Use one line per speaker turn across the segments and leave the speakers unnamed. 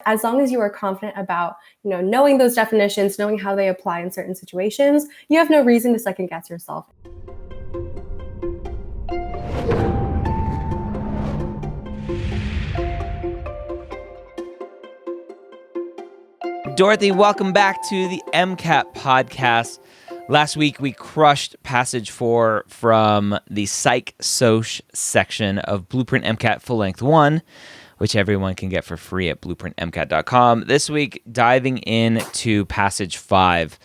As long as you are confident about, knowing those definitions, knowing how they apply in certain situations, you have no reason to second guess yourself.
Dorothy, welcome back to the MCAT podcast. Last week, we crushed Passage 4 from the Psych Soc section of Blueprint MCAT Full Length 1, which everyone can get for free at blueprintmcat.com. This week, diving into Passage 5.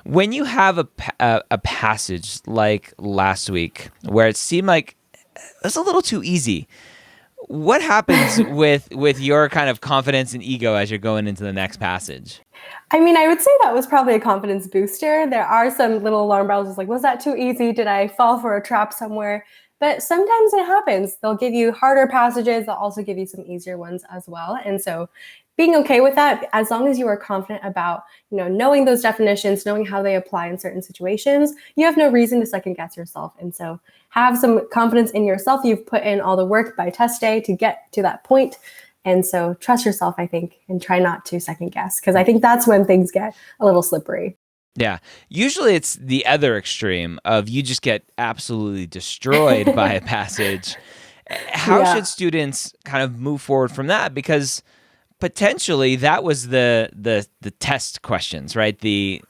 When you have a passage like last week, where it seemed like it's a little too easy, what happens with your kind of confidence and ego as you're going into the next passage?
I mean, I would say that was probably a confidence booster. There are some little alarm bells, like, was that too easy? Did I fall for a trap somewhere? But sometimes it happens. They'll give you harder passages. They'll also give you some easier ones as well. And so being okay with that, as long as you are confident about, knowing those definitions, knowing how they apply in certain situations, you have no reason to second guess yourself. And so have some confidence in yourself. You've put in all the work by test day to get to that point. And so trust yourself, I think, and try not to second guess, because I think that's when things get a little slippery.
Yeah. Usually it's the other extreme of you just get absolutely destroyed by a passage. How should students kind of move forward from that? Because potentially that was the test questions, right? The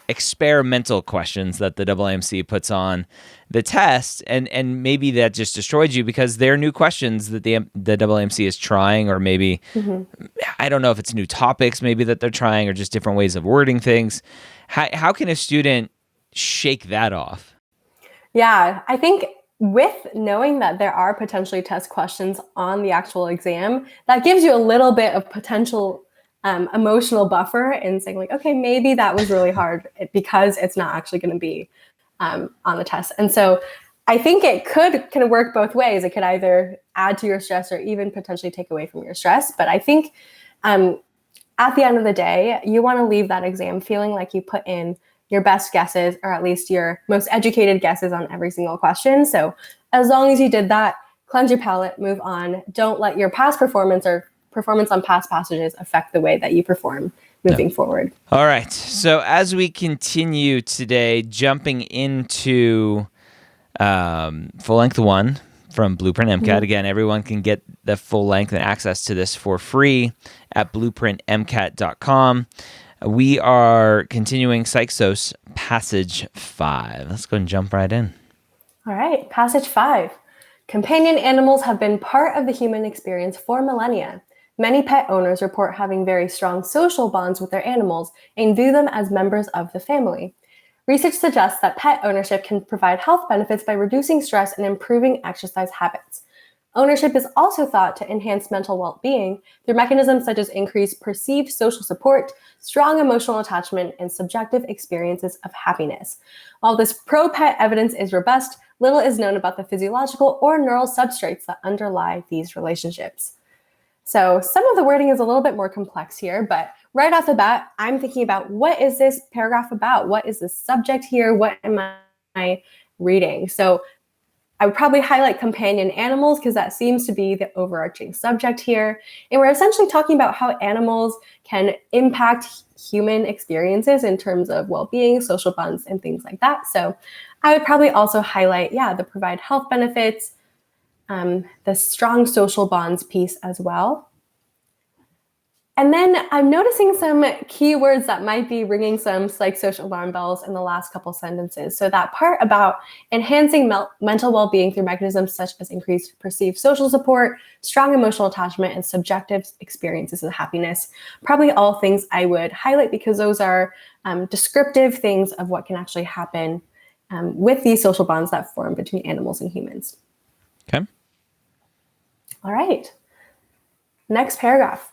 experimental questions that the AAMC puts on the test, and maybe that just destroyed you because they're new questions that the AAMC is trying, or maybe I don't know if it's new topics maybe that they're trying, or just different ways of wording things. How can a student shake that off? Yeah,
I think with knowing that there are potentially test questions on the actual exam, that gives you a little bit of potential emotional buffer in saying, like, okay, maybe that was really hard because it's not actually going to be on the test. And so I think it could kind of work both ways. It could either add to your stress or even potentially take away from your stress. But I think at the end of the day, you want to leave that exam feeling like you put in your best guesses, or at least your most educated guesses on every single question. So as long as you did that, cleanse your palate, move on. Don't let your past performance or performance on past passages affect the way that you perform moving forward.
All right. So as we continue today, jumping into full length 1 from Blueprint MCAT. Again, everyone can get the full length and access to this for free at blueprintmcat.com. We are continuing Psych Soc Passage 5. Let's go and jump right in.
All right, Passage 5. Companion animals have been part of the human experience for millennia. Many pet owners report having very strong social bonds with their animals and view them as members of the family. Research suggests that pet ownership can provide health benefits by reducing stress and improving exercise habits. Ownership is also thought to enhance mental well-being through mechanisms such as increased perceived social support, strong emotional attachment, and subjective experiences of happiness. While this pro-pet evidence is robust, little is known about the physiological or neural substrates that underlie these relationships. So some of the wording is a little bit more complex here, but right off the bat, I'm thinking about, what is this paragraph about? What is the subject here? What am I reading? So I would probably highlight companion animals because that seems to be the overarching subject here. And we're essentially talking about how animals can impact human experiences in terms of well-being, social bonds, and things like that. So I would probably also highlight, the provide health benefits, the strong social bonds piece as well. And then I'm noticing some keywords that might be ringing some psychosocial alarm bells in the last couple sentences. So that part about enhancing mental well-being through mechanisms such as increased perceived social support, strong emotional attachment, and subjective experiences of happiness. Probably all things I would highlight because those are descriptive things of what can actually happen with these social bonds that form between animals and humans.
Okay.
All right. Next paragraph.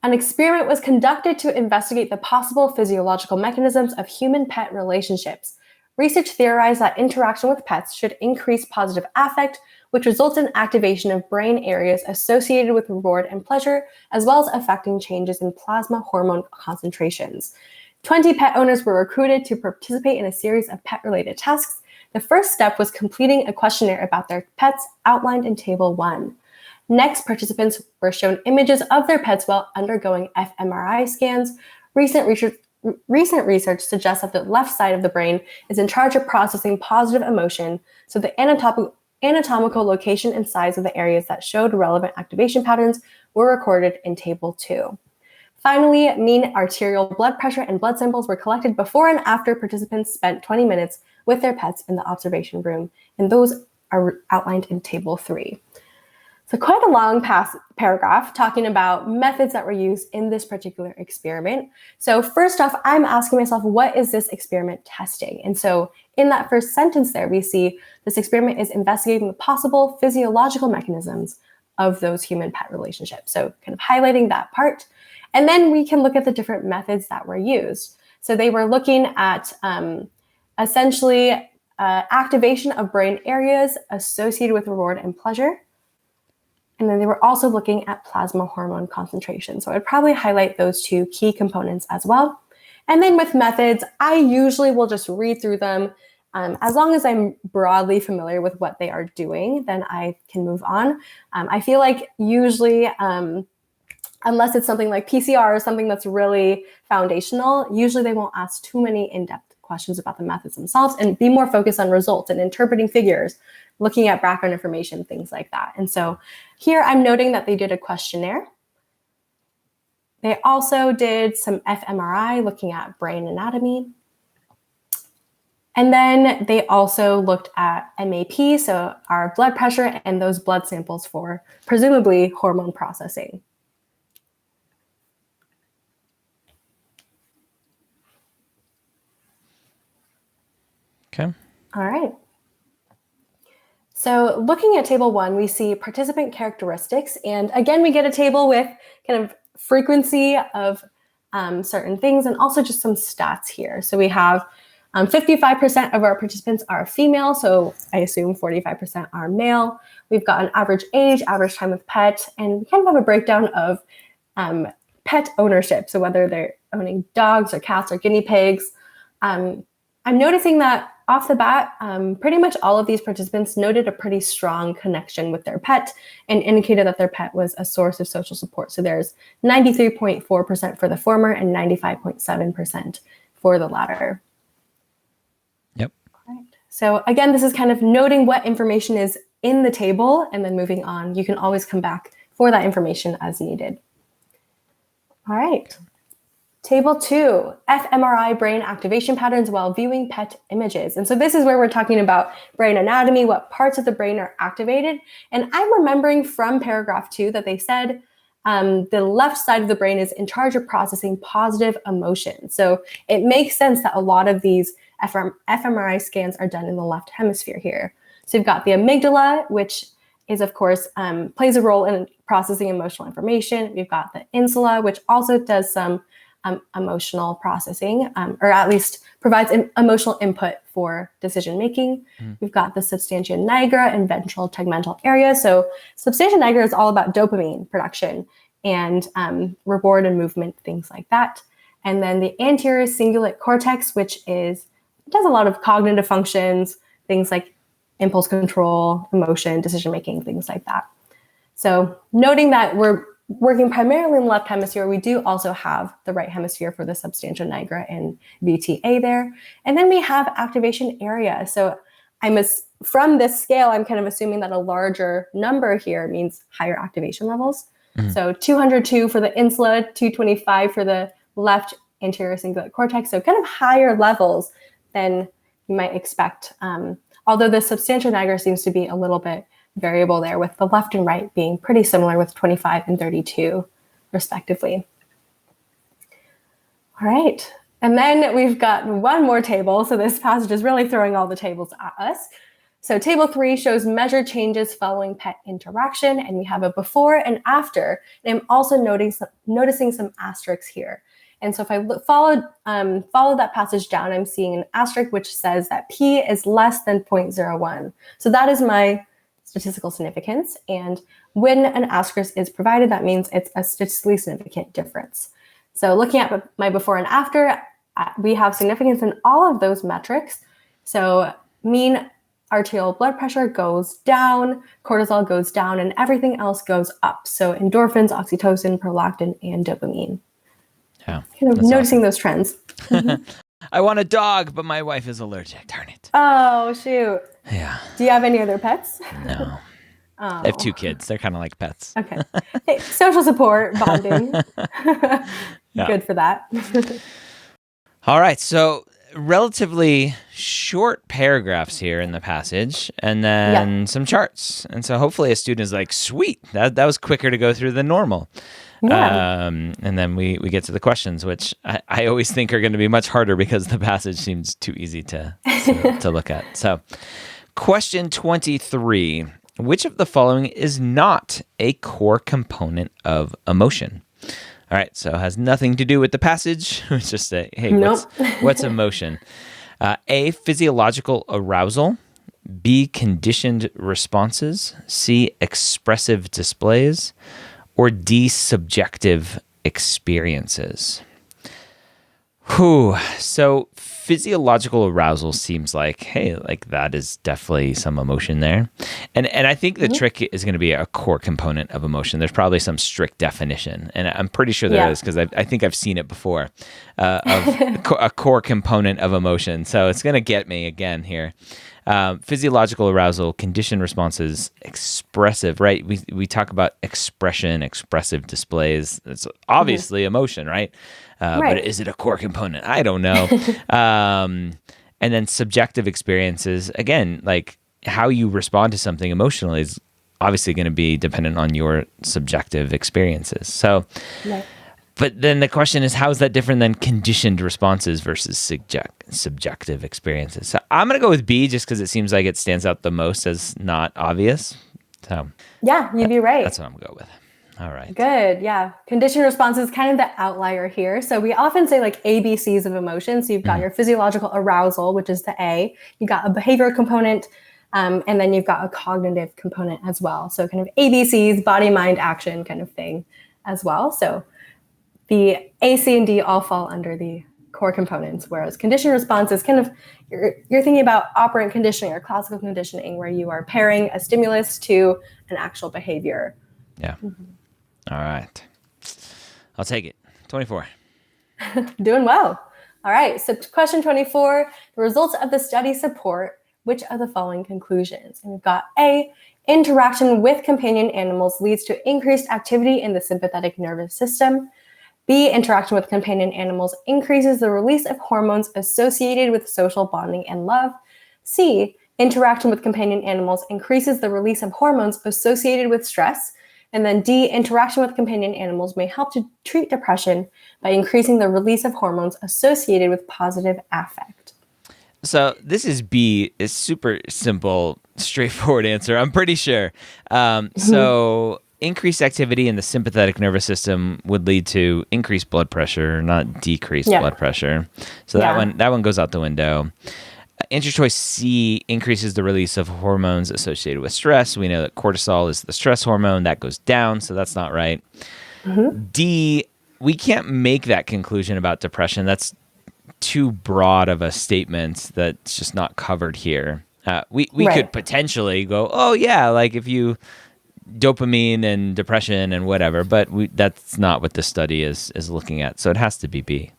An experiment was conducted to investigate the possible physiological mechanisms of human-pet relationships. Research theorized that interaction with pets should increase positive affect, which results in activation of brain areas associated with reward and pleasure, as well as affecting changes in plasma hormone concentrations. 20 pet owners were recruited to participate in a series of pet-related tasks. The first step was completing a questionnaire about their pets outlined in Table 1. Next, participants were shown images of their pets while undergoing fMRI scans. Recent research suggests that the left side of the brain is in charge of processing positive emotion, so the anatomical location and size of the areas that showed relevant activation patterns were recorded in Table 2. Finally, mean arterial blood pressure and blood samples were collected before and after participants spent 20 minutes with their pets in the observation room, and those are outlined in Table 3. So quite a long paragraph talking about methods that were used in this particular experiment. So first off, I'm asking myself, what is this experiment testing? And so in that first sentence there, we see this experiment is investigating the possible physiological mechanisms of those human-pet relationships. So kind of highlighting that part. And then we can look at the different methods that were used. So they were looking at essentially activation of brain areas associated with reward and pleasure. And then they were also looking at plasma hormone concentration. So I'd probably highlight those two key components as well. And then with methods, I usually will just read through them. As long as I'm broadly familiar with what they are doing, then I can move on. I feel like usually, unless it's something like PCR or something that's really foundational, usually they won't ask too many in-depth questions about the methods themselves and be more focused on results and interpreting figures, looking at background information, things like that. And so here I'm noting that they did a questionnaire. They also did some fMRI looking at brain anatomy. And then they also looked at MAP, so our blood pressure and those blood samples for presumably hormone processing.
Okay.
All right. So looking at Table 1, we see participant characteristics. And again, we get a table with kind of frequency of certain things and also just some stats here. So we have 55% of our participants are female, so I assume 45% are male. We've got an average age, average time with pet, and we kind of have a breakdown of pet ownership. So whether they're owning dogs or cats or guinea pigs. I'm noticing that off the bat, pretty much all of these participants noted a pretty strong connection with their pet and indicated that their pet was a source of social support. So there's 93.4% for the former and 95.7% for the latter.
Yep.
All right. So again, this is kind of noting what information is in the table and then moving on. You can always come back for that information as needed. All right. Table 2, fMRI brain activation patterns while viewing pet images. And so this is where we're talking about brain anatomy, what parts of the brain are activated. And I'm remembering from paragraph 2 that they said the left side of the brain is in charge of processing positive emotion. So it makes sense that a lot of these fMRI scans are done in the left hemisphere here. So you've got the amygdala, which is, of course, plays a role in processing emotional information. We've got the insula, which also does some emotional processing, or at least provides emotional input for decision making. We've got the substantia nigra and ventral tegmental area. So substantia nigra is all about dopamine production and reward and movement, things like that. And then the anterior cingulate cortex, which does a lot of cognitive functions, things like impulse control, emotion, decision making, things like that. So noting that we're working primarily in the left hemisphere, we do also have the right hemisphere for the substantia nigra and VTA there. And then we have activation area. So from this scale, I'm kind of assuming that a larger number here means higher activation levels. Mm-hmm. So 202 for the insula, 225 for the left anterior cingulate cortex. So kind of higher levels than you might expect. Although the substantia nigra seems to be a little bit variable there, with the left and right being pretty similar with 25 and 32 respectively. All right, and then we've got one more table. So this passage is really throwing all the tables at us. So table 3 shows measured changes following pet interaction, and we have a before and after. And I'm also noticing some asterisks here. And so if I follow that passage down, I'm seeing an asterisk which says that P is less than 0.01. So that is my statistical significance. And when an asterisk is provided, that means it's a statistically significant difference. So looking at my before and after, we have significance in all of those metrics. So mean arterial blood pressure goes down, cortisol goes down, and everything else goes up. So endorphins, oxytocin, prolactin, and dopamine.
Yeah,
Kind of noticing those trends.
I want a dog, but my wife is allergic. Darn it.
Oh, shoot.
Yeah.
Do you have any other pets?
No.
Oh.
I have 2 kids. They're kind of like pets.
Okay. Hey, social support, bonding. Good for that.
All right. So relatively short paragraphs here in the passage, and then some charts. And so hopefully a student is like, sweet, that was quicker to go through than normal.
Yeah.
And then we get to the questions, which I always think are going to be much harder because the passage seems too easy to look at. So question 23, which of the following is not a core component of emotion? All right, so it has nothing to do with the passage. It's just say, hey, what's emotion? A, physiological arousal. B, conditioned responses. C, expressive displays. Or D, subjective experiences. So physiological arousal seems like, hey, like that is definitely some emotion there. And I think the trick is going to be a core component of emotion. There's probably some strict definition. And I'm pretty sure there is because I think I've seen it before of a core component of emotion. So it's going to get me again here. Physiological arousal, conditioned responses, expressive, right? We talk about expression, expressive displays. It's obviously emotion, right? But is it a core component? I don't know. And then subjective experiences, again, like how you respond to something emotionally is obviously going to be dependent on your subjective experiences. So, but then the question is, how is that different than conditioned responses versus subjective experiences? So I'm going to go with B just because it seems like it stands out the most as not obvious. So
yeah, you'd be right.
That's what I'm going to go with. All right.
Good. Yeah. Conditioned response is kind of the outlier here. So we often say like ABCs of emotion. So you've got your physiological arousal, which is the A. You got a behavioral component, and then you've got a cognitive component as well. So kind of ABCs, body, mind, action kind of thing as well. So the A, C, and D all fall under the core components, whereas conditioned response is kind of, you're thinking about operant conditioning or classical conditioning, where you are pairing a stimulus to an actual behavior.
Yeah. All right. I'll take it. 24.
Doing well. All right. So question 24, the results of the study support which of the following conclusions? And we've got A, interaction with companion animals leads to increased activity in the sympathetic nervous system. B, interaction with companion animals increases the release of hormones associated with social bonding and love. C, interaction with companion animals increases the release of hormones associated with stress. And then D, interaction with companion animals may help to treat depression by increasing the release of hormones associated with positive affect.
So this is B, is super simple, straightforward answer, I'm pretty sure. So increased activity in the sympathetic nervous system would lead to increased blood pressure, not decreased blood pressure. So that one goes out the window. Answer choice C increases the release of hormones associated with stress. We know that cortisol is the stress hormone. That goes down, so that's not right. D, we can't make that conclusion about depression. That's too broad of a statement that's just not covered here. We could potentially go, oh yeah, like if you dopamine and depression and whatever, but that's not what the study is looking at. So it has to be B.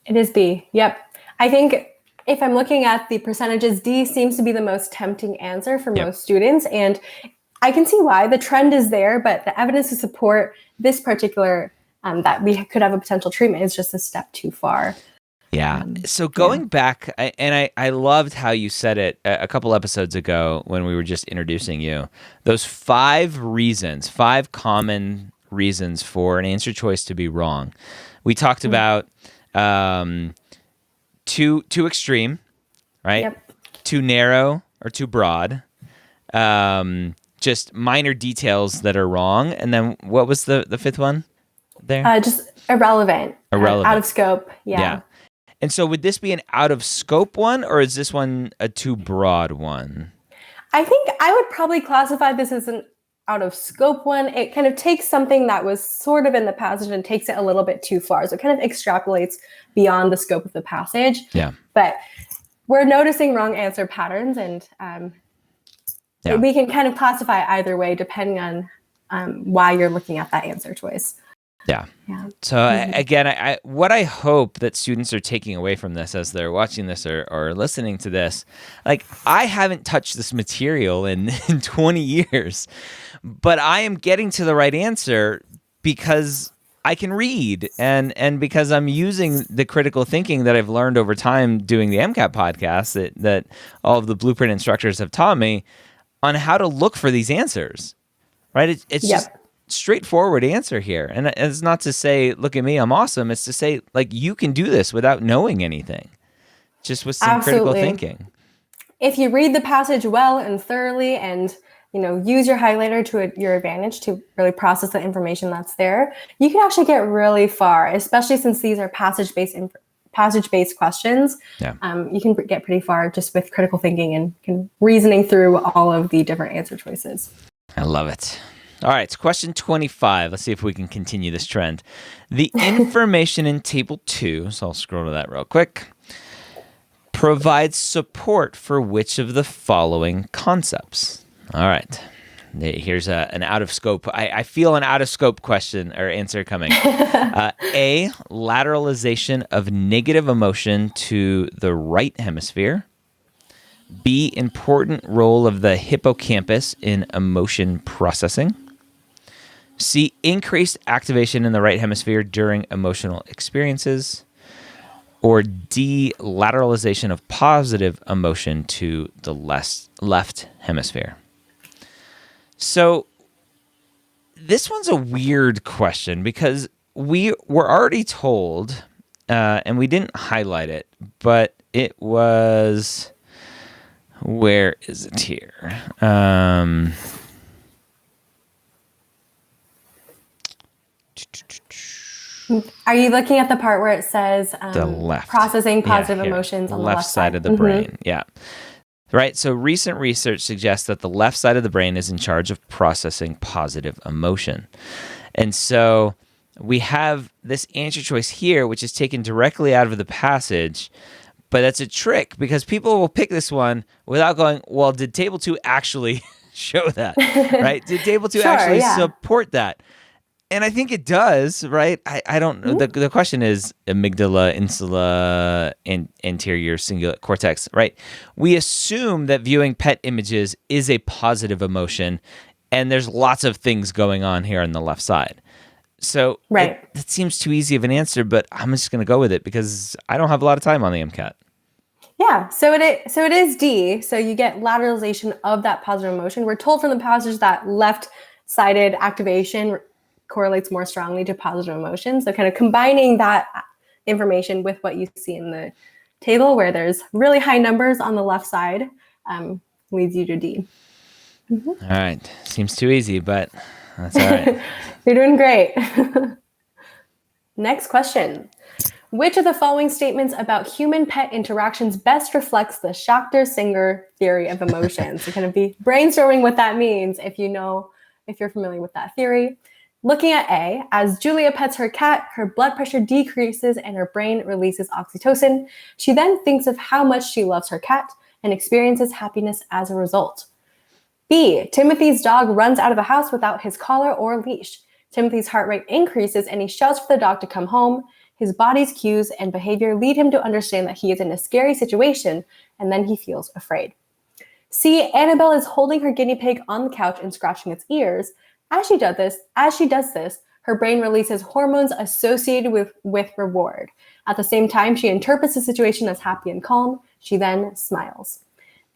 It is B. Yep. I think if I'm looking at the percentages, D seems to be the most tempting answer for most students. And I can see why. The trend is there, but the evidence to support this particular, that we could have a potential treatment is just a step too far.
Yeah. So going back, I loved how you said it a couple episodes ago when we were just introducing you. Those 5 common reasons for an answer choice to be wrong. We talked about too extreme, right?
Yep.
Too narrow or too broad. Just minor details that are wrong. And then what was the 5th one there?
Just irrelevant. Out of scope. Yeah.
And so would this be an out of scope one, or is this one a too broad one?
I think I would probably classify this as an out of scope one. It kind of takes something that was sort of in the passage and takes it a little bit too far. So it kind of extrapolates beyond the scope of the passage.
Yeah.
But we're noticing wrong answer patterns, and we can kind of classify either way depending on why you're looking at that answer choice.
Yeah. So again, what I hope that students are taking away from this as they're watching this or listening to this, like I haven't touched this material in 20 years, but I am getting to the right answer because I can read and because I'm using the critical thinking that I've learned over time doing the MCAT podcast that all of the blueprint instructors have taught me on how to look for these answers, right? It's just straightforward answer here. And it's not to say, look at me, I'm awesome. It's to say, like, you can do this without knowing anything, just with some critical thinking.
If you read the passage well and thoroughly and, use your highlighter to your advantage to really process the information that's there, you can actually get really far, especially since these are passage-based questions. You can get pretty far just with critical thinking and reasoning through all of the different answer choices.
I love it. All right, so question 25. Let's see if we can continue this trend. The information in Table 2, so I'll scroll to that real quick, provides support for which of the following concepts? All right, here's an out-of-scope. I feel an out-of-scope question or answer coming. A, lateralization of negative emotion to the right hemisphere. B, important role of the hippocampus in emotion processing. C, increased activation in the right hemisphere during emotional experiences. Or D, lateralization of positive emotion to the left hemisphere. So this one's a weird question because we were already told, and we didn't highlight it, but it was, where is it here?
Are you looking at the part where it says
the left
processing positive emotions on the left
side of the brain? Yeah. Right. So recent research suggests that the left side of the brain is in charge of processing positive emotion. And so we have this answer choice here, which is taken directly out of the passage, but that's a trick because people will pick this one without going, well, did Table 2 actually show that? Right? Did Table 2 actually support that? And I think it does, right? I don't know. The question is amygdala, insula, and anterior cingulate cortex, right? We assume that viewing pet images is a positive emotion, and there's lots of things going on here on the left side. So it seems too easy of an answer, but I'm just going to go with it because I don't have a lot of time on the MCAT.
Yeah, so it is D. So you get lateralization of that positive emotion. We're told from the passage that left-sided activation correlates more strongly to positive emotions. So kind of combining that information with what you see in the table where there's really high numbers on the left side leads you to D. Mm-hmm.
All right. Seems too easy, but that's all right.
You're doing great. Next question. Which of the following statements about human-pet interactions best reflects the Schachter-Singer theory of emotions? So kind of be brainstorming what that means if you're familiar with that theory. Looking at A, as Julia pets her cat, her blood pressure decreases and her brain releases oxytocin. She then thinks of how much she loves her cat and experiences happiness as a result. B, Timothy's dog runs out of the house without his collar or leash. Timothy's heart rate increases and he shouts for the dog to come home. His body's cues and behavior lead him to understand that he is in a scary situation, and then he feels afraid. C, Annabelle is holding her guinea pig on the couch and scratching its ears. As she does this, her brain releases hormones associated with reward. At the same time, she interprets the situation as happy and calm. She then smiles.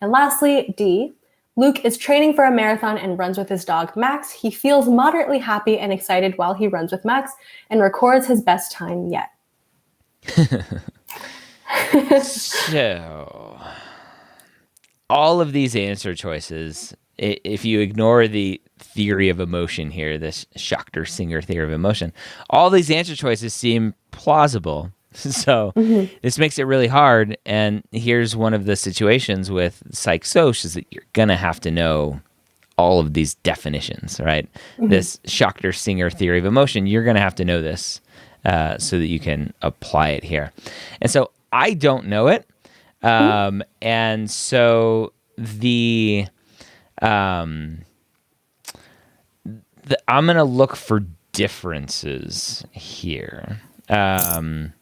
And lastly, D, Luke is training for a marathon and runs with his dog, Max. He feels moderately happy and excited while he runs with Max and records his best time yet.
So, all of these answer choices, if you ignore the theory of emotion here, this Schachter-Singer theory of emotion, all these answer choices seem plausible. So this makes it really hard. And here's one of the situations with Psych Soc is that you're going to have to know all of these definitions, right? This Schachter-Singer theory of emotion, you're going to have to know this so that you can apply it here. And so I don't know it. And so um, I'm going to look for differences here. Answer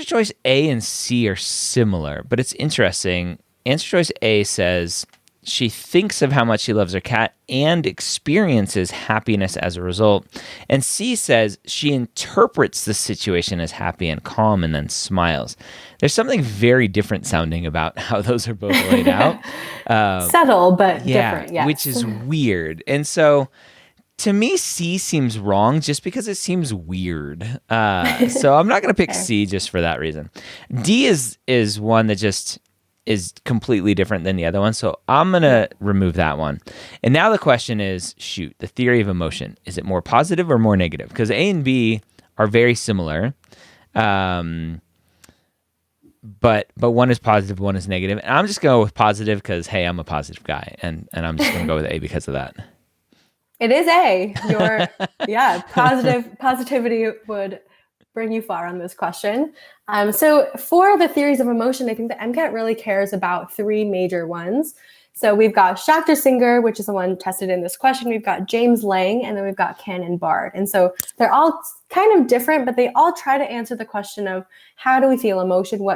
choice A and C are similar, but it's interesting. Answer choice A says she thinks of how much she loves her cat and experiences happiness as a result. And C says she interprets the situation as happy and calm and then smiles. There's something very different sounding about how those are both laid out.
Subtle, but different, yes.
Which is weird. And so to me, C seems wrong just because it seems weird. So I'm not going to pick C just for that reason. D is one that just is completely different than the other one. So I'm going to remove that one. And now the question is, the theory of emotion. Is it more positive or more negative? Because A and B are very similar. But one is positive, one is negative. And I'm just going to go with positive because, hey, I'm a positive guy. And I'm just going to go with A because of that.
It is A. Positivity would bring you far on this question. So for the theories of emotion, I think the MCAT really cares about three major ones. So we've got Schachter-Singer, which is the one tested in this question. We've got James Lang, and then we've got Cannon-Bard. And so they're all kind of different, but they all try to answer the question of how do we feel emotion?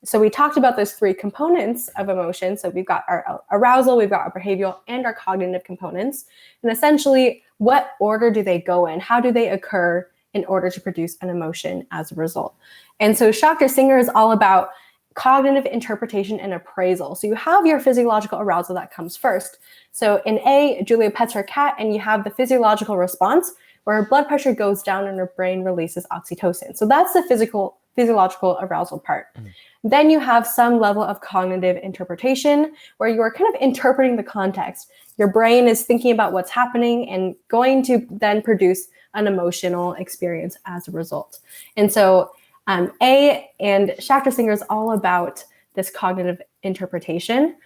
So we talked about those three components of emotion. So we've got our arousal, we've got our behavioral, and our cognitive components. And essentially, what order do they go in? How do they occur in order to produce an emotion as a result? And so Schachter-Singer is all about cognitive interpretation and appraisal. So you have your physiological arousal that comes first. So in A, Julia pets her cat, and you have the physiological response where her blood pressure goes down and her brain releases oxytocin. So that's the physiological arousal part. Then you have some level of cognitive interpretation where you are kind of interpreting the context. Your brain is thinking about what's happening and going to then produce an emotional experience as a result. And so A and Schachter-Singer is all about this cognitive interpretation.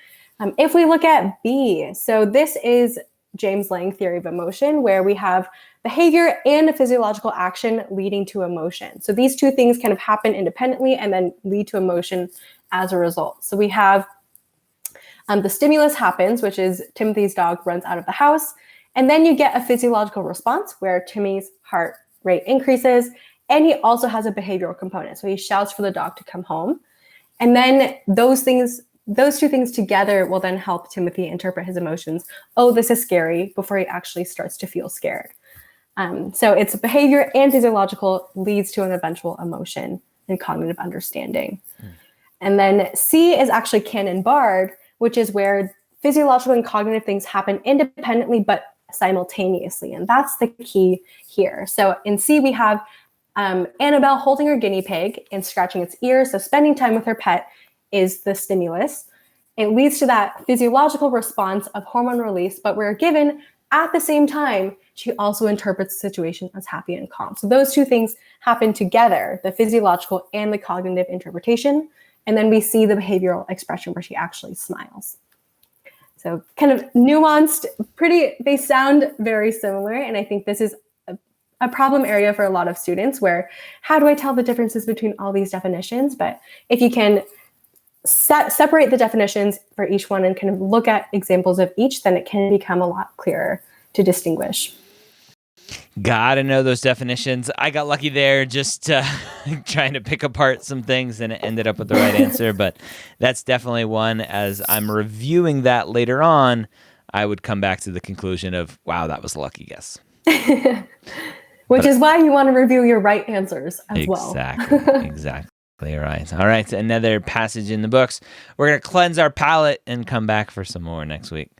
If we look at B, so this is James Lang theory of emotion, where we have behavior and a physiological action leading to emotion. So these two things kind of happen independently and then lead to emotion as a result. So we have the stimulus happens, which is Timothy's dog runs out of the house. And then you get a physiological response where Timmy's heart rate increases. And he also has a behavioral component. So he shouts for the dog to come home. And then those two things together will then help Timothy interpret his emotions. Oh, this is scary, before he actually starts to feel scared. So it's behavior and physiological leads to an eventual emotion and cognitive understanding. And then C is actually Cannon-Bard, which is where physiological and cognitive things happen independently but simultaneously. And that's the key here. So in C, we have Annabelle holding her guinea pig and scratching its ears. So spending time with her pet is the stimulus. It leads to that physiological response of hormone release, but we're given at the same time, she also interprets the situation as happy and calm. So those two things happen together, the physiological and the cognitive interpretation. And then we see the behavioral expression where she actually smiles. So kind of nuanced, they sound very similar. And I think this is a problem area for a lot of students where, how do I tell the differences between all these definitions? But if you can separate the definitions for each one and kind of look at examples of each, then it can become a lot clearer to distinguish.
Gotta know those definitions. I got lucky there just trying to pick apart some things and it ended up with the right answer. But that's definitely one. As I'm reviewing that later on, I would come back to the conclusion of, wow, that was a lucky guess.
Which is why you want to review your right answers as well.
Exactly. Right. All right. Another passage in the books. We're going to cleanse our palate and come back for some more next week.